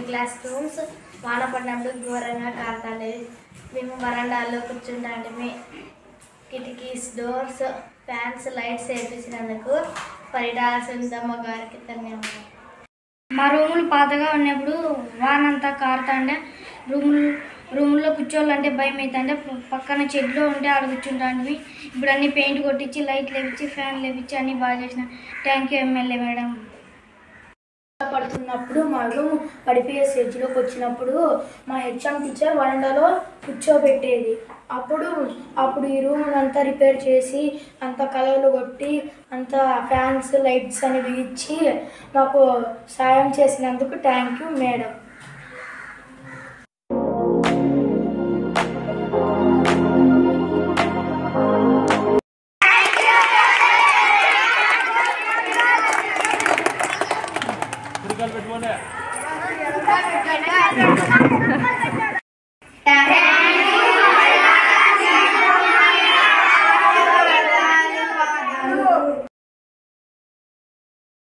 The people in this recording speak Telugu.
క్లాస్ రూమ్స్ వాన పడినప్పుడు ఘోరంగా కారుతాండేవి. మేము వరండాల్లో కూర్చుంటాంటిమి. కిటికీస్, డోర్స్, ఫ్యాన్స్, లైట్స్ వేయించినందుకు పరిడా సుందమ్మ గారికి ధన్యవాదాలు. మా రూములు పాతగా ఉన్నప్పుడు వానంతా కారుతాండే. రూముల్లో కూర్చోవాలంటే భయం అవుతుండే. పక్కన చెట్లు ఉంటే ఆడ కూర్చుంటాంటివి. ఇప్పుడు అన్ని పెయింట్ కొట్టించి లైట్లు వేపించి ఫ్యాన్లు వేపించి అన్ని బాగా చేసిన. Thank you MLA madam. పడుతున్నప్పుడు మా రూమ్ పడిపోయే స్టేజ్లోకి వచ్చినప్పుడు మా హెచ్ఎం టీచర్ వరండాలో కూర్చోబెట్టేది. అప్పుడు ఈ రూమ్ అంతా రిపేర్ చేసి అంత కలర్లు కొట్టి అంత ఫ్యాన్స్ లైట్స్ అనేవి ఇచ్చి మాకు సాయం చేసినందుకు థ్యాంక్ యూ మేడం. పెట్టుకోండి.